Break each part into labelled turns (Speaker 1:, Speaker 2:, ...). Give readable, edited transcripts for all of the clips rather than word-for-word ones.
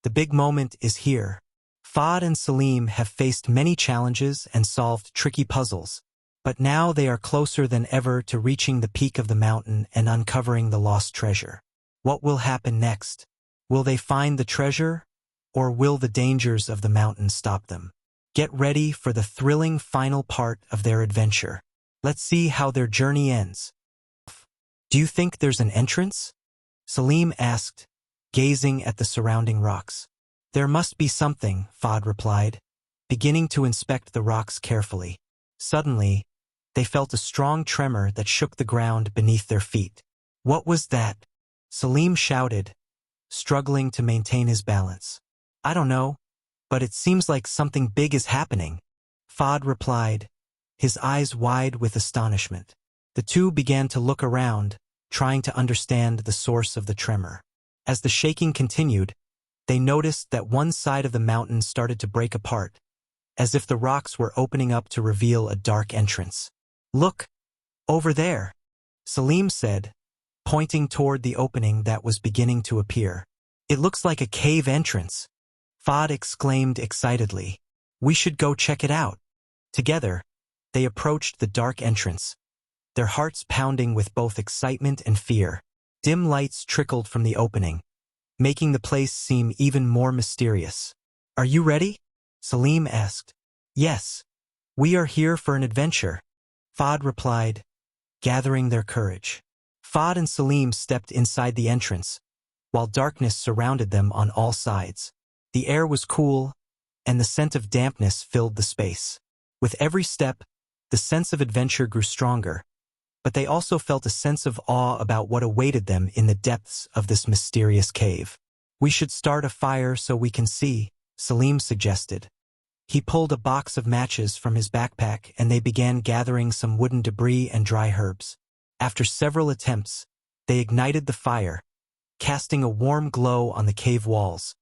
Speaker 1: The big moment is here. Fahd and Salim have faced many challenges and solved tricky puzzles, but now they are closer than ever to reaching the peak of the mountain and uncovering the lost treasure. What will happen next? Will they find the treasure, or will the dangers of the mountain stop them? Get ready for the thrilling final part of their adventure. Let's see how their journey ends. Do you think there's an entrance? Salim asked, gazing at the surrounding rocks. There must be something, Fahd replied, beginning to inspect the rocks carefully. Suddenly, they felt a strong tremor that shook the ground beneath their feet. What was that? Salim shouted, struggling to maintain his balance. I don't know, but it seems like something big is happening, Fahd replied, his eyes wide with astonishment. The two began to look around, trying to understand the source of the tremor. As the shaking continued, they noticed that one side of the mountain started to break apart, as if the rocks were opening up to reveal a dark entrance. Look, over there, Salim said, pointing toward the opening that was beginning to appear. It looks like a cave entrance, Fahd exclaimed excitedly. We should go check it out. Together, they approached the dark entrance, their hearts pounding with both excitement and fear. Dim lights trickled from the opening, making the place seem even more mysterious. Are you ready? Salim asked. Yes, we are here for an adventure, Fahd replied, gathering their courage. Fahd and Salim stepped inside the entrance, while darkness surrounded them on all sides. The air was cool, and the scent of dampness filled the space. With every step, the sense of adventure grew stronger, but they also felt a sense of awe about what awaited them in the depths of this mysterious cave. We should start a fire so we can see, Salim suggested. He pulled a box of matches from his backpack and they began gathering some wooden debris and dry herbs. After several attempts, they ignited the fire, casting a warm glow on the cave walls,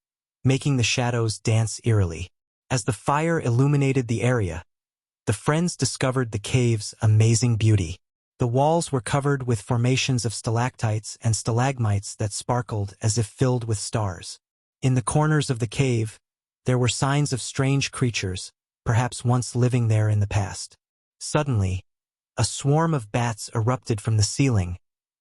Speaker 1: making the shadows dance eerily. As the fire illuminated the area, the friends discovered the cave's amazing beauty. The walls were covered with formations of stalactites and stalagmites that sparkled as if filled with stars. In the corners of the cave, there were signs of strange creatures, perhaps once living there in the past. Suddenly, a swarm of bats erupted from the ceiling,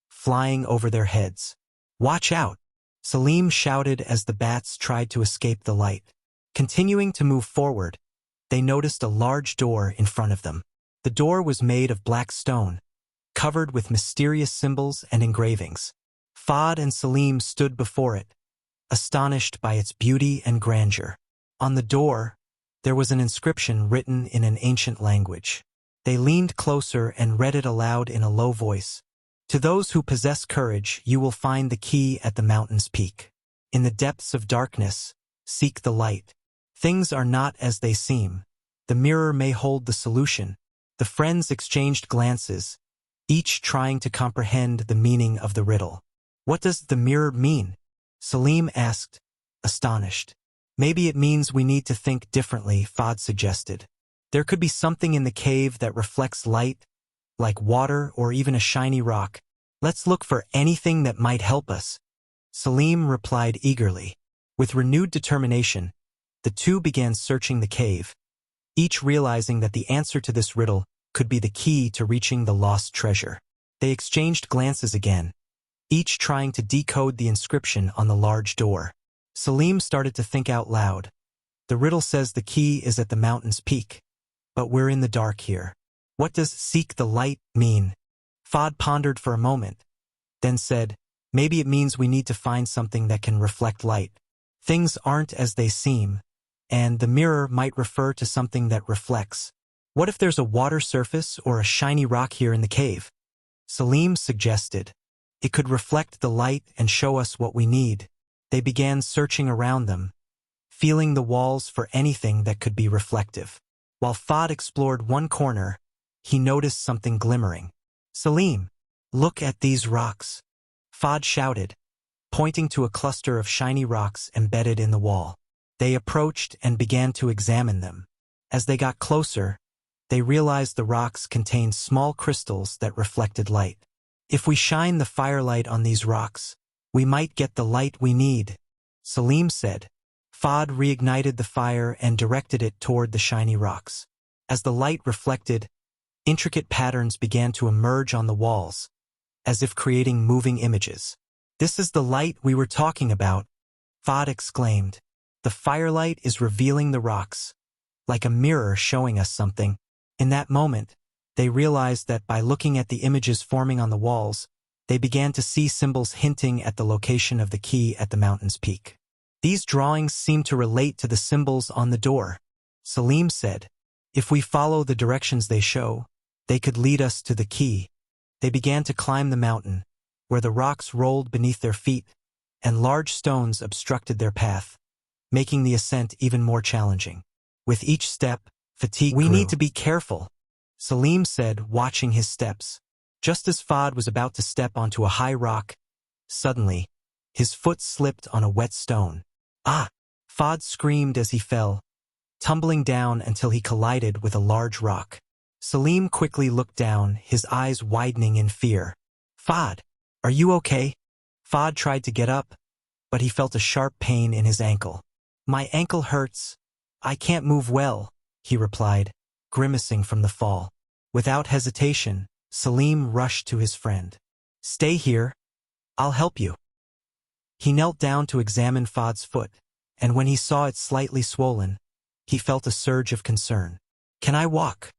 Speaker 1: flying over their heads. Watch out! Salim shouted as the bats tried to escape the light. Continuing to move forward, they noticed a large door in front of them. The door was made of black stone, covered with mysterious symbols and engravings. Fahd and Salim stood before it, astonished by its beauty and grandeur. On the door, there was an inscription written in an ancient language. They leaned closer and read it aloud in a low voice. To those who possess courage, you will find the key at the mountain's peak. In the depths of darkness, seek the light. Things are not as they seem. The mirror may hold the solution. The friends exchanged glances, each trying to comprehend the meaning of the riddle. What does the mirror mean? Salim asked, astonished. Maybe it means we need to think differently, Fahd suggested. There could be something in the cave that reflects light, like water or even a shiny rock. Let's look for anything that might help us. Salim replied eagerly. With renewed determination, the two began searching the cave, each realizing that the answer to this riddle could be the key to reaching the lost treasure. They exchanged glances again, each trying to decode the inscription on the large door. Salim started to think out loud. The riddle says the key is at the mountain's peak, but we're in the dark here. What does seek the light mean? Fahd pondered for a moment, then said, maybe it means we need to find something that can reflect light. Things aren't as they seem, and the mirror might refer to something that reflects. What if there's a water surface or a shiny rock here in the cave? Salim suggested. It could reflect the light and show us what we need. They began searching around them, feeling the walls for anything that could be reflective. While Fahd explored one corner, he noticed something glimmering. Salim, look at these rocks, Fahd shouted, pointing to a cluster of shiny rocks embedded in the wall. They approached and began to examine them. As they got closer, they realized the rocks contained small crystals that reflected light. If we shine the firelight on these rocks, we might get the light we need, Salim said. Fod reignited the fire and directed it toward the shiny rocks. As the light reflected, intricate patterns began to emerge on the walls, as if creating moving images. "This is the light we were talking about," Fod exclaimed. "The firelight is revealing the rocks, like a mirror showing us something." In that moment, they realized that by looking at the images forming on the walls, they began to see symbols hinting at the location of the key at the mountain's peak. These drawings seemed to relate to the symbols on the door. Salim said, "If we follow the directions they show, they could lead us to the key." They began to climb the mountain, where the rocks rolled beneath their feet, and large stones obstructed their path, making the ascent even more challenging. With each step, fatigue grew. "We need to be careful," Salim said, watching his steps. Just as Fod was about to step onto a high rock, suddenly, his foot slipped on a wet stone. "Ah!" Fod screamed as he fell, tumbling down until he collided with a large rock. Salim quickly looked down, his eyes widening in fear. "Fod, are you okay?" Fod tried to get up, but he felt a sharp pain in his ankle. "My ankle hurts. I can't move well," he replied, grimacing from the fall. Without hesitation, Salim rushed to his friend. "Stay here. I'll help you." He knelt down to examine Fod's foot, and when he saw it slightly swollen, he felt a surge of concern. "Can I walk?"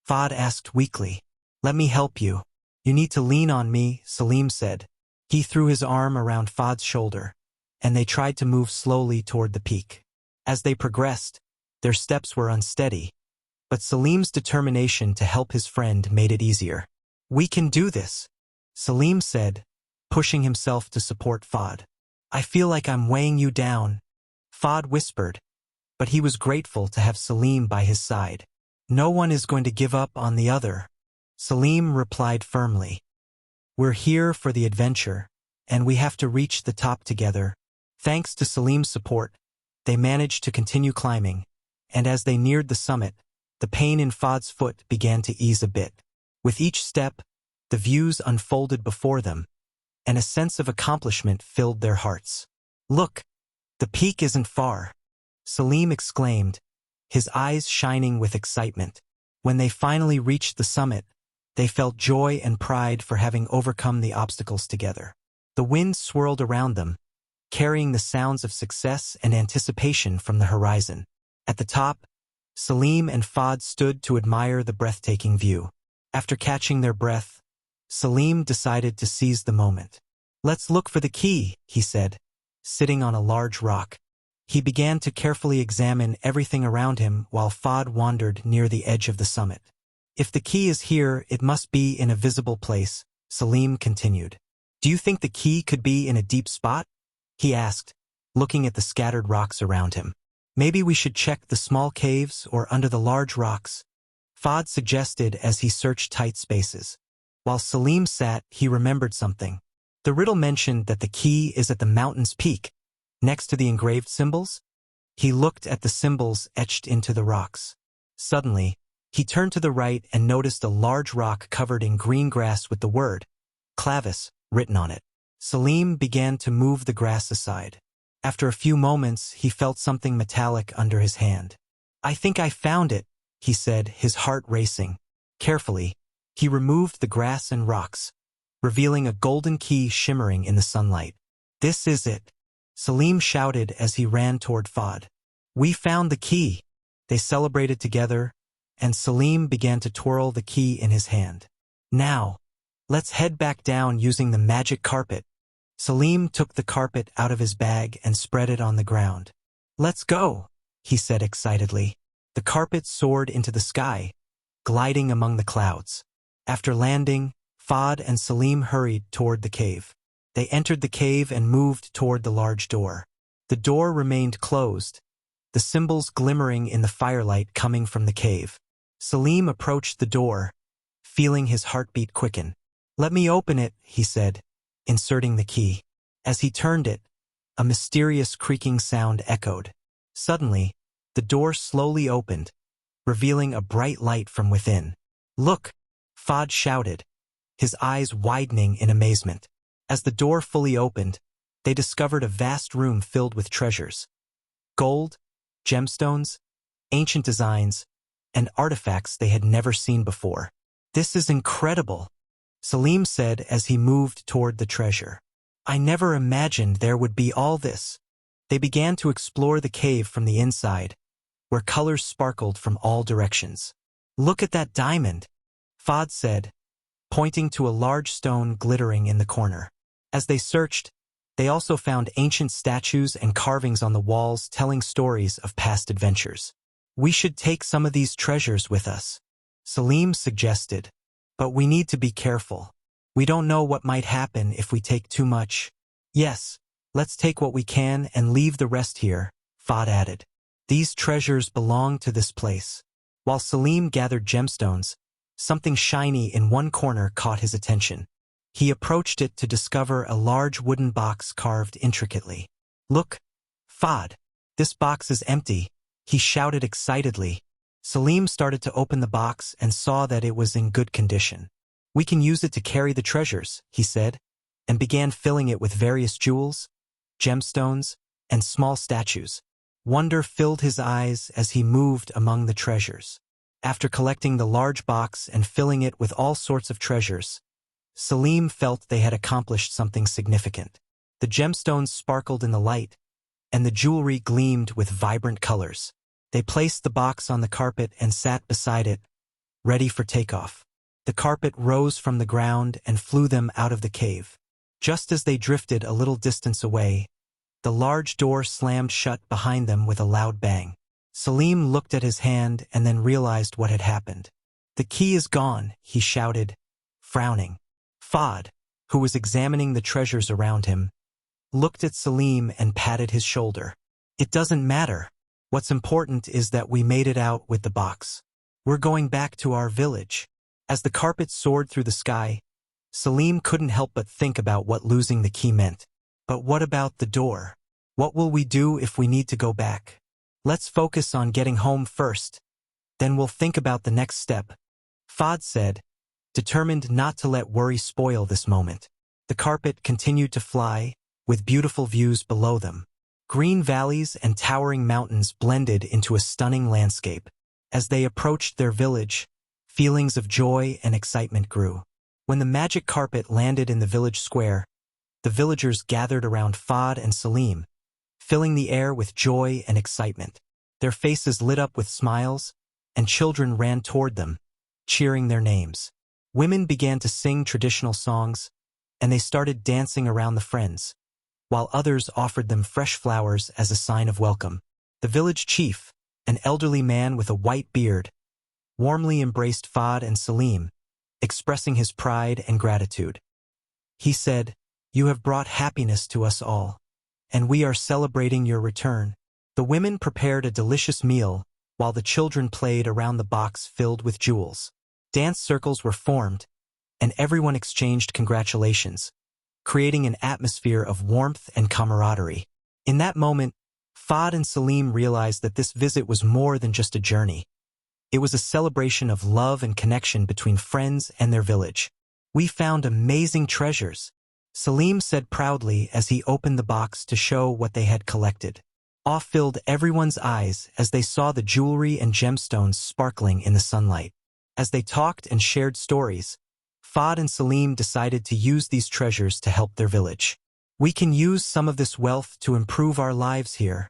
Speaker 1: Fod asked weakly. "Let me help you. You need to lean on me," Salim said. He threw his arm around Fod's shoulder, and they tried to move slowly toward the peak. As they progressed, their steps were unsteady, but Salim's determination to help his friend made it easier. "We can do this," Salim said, pushing himself to support Fod. "I feel like I'm weighing you down," Fod whispered, but he was grateful to have Salim by his side. "No one is going to give up on the other," Salim replied firmly. "We're here for the adventure, and we have to reach the top together." Thanks to Salim's support, they managed to continue climbing, and as they neared the summit, the pain in Fod's foot began to ease a bit. With each step, the views unfolded before them, and a sense of accomplishment filled their hearts. "Look, the peak isn't far," Salim exclaimed, his eyes shining with excitement. When they finally reached the summit, they felt joy and pride for having overcome the obstacles together. The wind swirled around them, carrying the sounds of success and anticipation from the horizon. At the top, Salim and Fod stood to admire the breathtaking view. After catching their breath, Salim decided to seize the moment. "Let's look for the key," he said, sitting on a large rock. He began to carefully examine everything around him while Fod wandered near the edge of the summit. "If the key is here, it must be in a visible place," Salim continued. "Do you think the key could be in a deep spot?" he asked, looking at the scattered rocks around him. "Maybe we should check the small caves or under the large rocks," Fod suggested as he searched tight spaces. While Salim sat, he remembered something. The riddle mentioned that the key is at the mountain's peak, next to the engraved symbols. He looked at the symbols etched into the rocks. Suddenly, he turned to the right and noticed a large rock covered in green grass with the word Clavis written on it. Salim began to move the grass aside. After a few moments, he felt something metallic under his hand. "I think I found it," he said, his heart racing. Carefully, he removed the grass and rocks, revealing a golden key shimmering in the sunlight. "This is it," Salim shouted as he ran toward Fod. "We found the key." They celebrated together, and Salim began to twirl the key in his hand. "Now, let's head back down using the magic carpet." Salim took the carpet out of his bag and spread it on the ground. "Let's go," he said excitedly. The carpet soared into the sky, gliding among the clouds. After landing, Fod and Salim hurried toward the cave. They entered the cave and moved toward the large door. The door remained closed, the symbols glimmering in the firelight coming from the cave. Salim approached the door, feeling his heartbeat quicken. "Let me open it," he said, inserting the key. As he turned it, a mysterious creaking sound echoed. Suddenly, the door slowly opened, revealing a bright light from within. "Look!" Fod shouted, his eyes widening in amazement. As the door fully opened, they discovered a vast room filled with treasures. gold, gemstones, ancient designs, and artifacts they had never seen before. "This is incredible," Salim said as he moved toward the treasure. "I never imagined there would be all this." They began to explore the cave from the inside, where colors sparkled from all directions. "Look at that diamond," Fahd said, pointing to a large stone glittering in the corner. As they searched, they also found ancient statues and carvings on the walls telling stories of past adventures. "We should take some of these treasures with us," Salim suggested, "but we need to be careful. We don't know what might happen if we take too much." "Yes, let's take what we can and leave the rest here," Fahd added. "These treasures belong to this place." While Salim gathered gemstones, something shiny in one corner caught his attention. He approached it to discover a large wooden box carved intricately. "Look, Fahd, this box is empty," he shouted excitedly. Salim started to open the box and saw that it was in good condition. "We can use it to carry the treasures," he said, and began filling it with various jewels, gemstones, and small statues. Wonder filled his eyes as he moved among the treasures. After collecting the large box and filling it with all sorts of treasures, Salim felt they had accomplished something significant. The gemstones sparkled in the light, and the jewelry gleamed with vibrant colors. They placed the box on the carpet and sat beside it, ready for takeoff. The carpet rose from the ground and flew them out of the cave. Just as they drifted a little distance away, the large door slammed shut behind them with a loud bang. Salim looked at his hand and then realized what had happened. "The key is gone," he shouted, frowning. Fahd, who was examining the treasures around him, looked at Salim and patted his shoulder. "It doesn't matter. What's important is that we made it out with the box. We're going back to our village." As the carpet soared through the sky, Salim couldn't help but think about what losing the key meant. "But what about the door? What will we do if we need to go back?" "Let's focus on getting home first. Then we'll think about the next step," Fahd said, determined not to let worry spoil this moment. The carpet continued to fly, with beautiful views below them. Green valleys and towering mountains blended into a stunning landscape. As they approached their village, feelings of joy and excitement grew. When the magic carpet landed in the village square, the villagers gathered around Fahd and Salim, filling the air with joy and excitement. Their faces lit up with smiles, and children ran toward them, cheering their names. Women began to sing traditional songs, and they started dancing around the friends, while others offered them fresh flowers as a sign of welcome. The village chief, an elderly man with a white beard, warmly embraced Fahd and Salim, expressing his pride and gratitude. He said, "You have brought happiness to us all, and we are celebrating your return." The women prepared a delicious meal, while the children played around the box filled with jewels. Dance circles were formed, and everyone exchanged congratulations, creating an atmosphere of warmth and camaraderie. In that moment, Fahd and Salim realized that this visit was more than just a journey. It was a celebration of love and connection between friends and their village. "We found amazing treasures," Salim said proudly as he opened the box to show what they had collected. Awe filled everyone's eyes as they saw the jewelry and gemstones sparkling in the sunlight. As they talked and shared stories, Fahd and Salim decided to use these treasures to help their village. "We can use some of this wealth to improve our lives here,"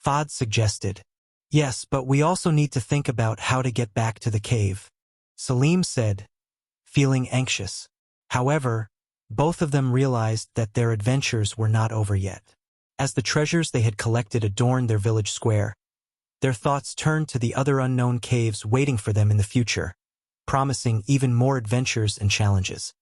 Speaker 1: Fahd suggested. "Yes, but we also need to think about how to get back to the cave," Salim said, feeling anxious. However, both of them realized that their adventures were not over yet. As the treasures they had collected adorned their village square, their thoughts turned to the other unknown caves waiting for them in the future, promising even more adventures and challenges.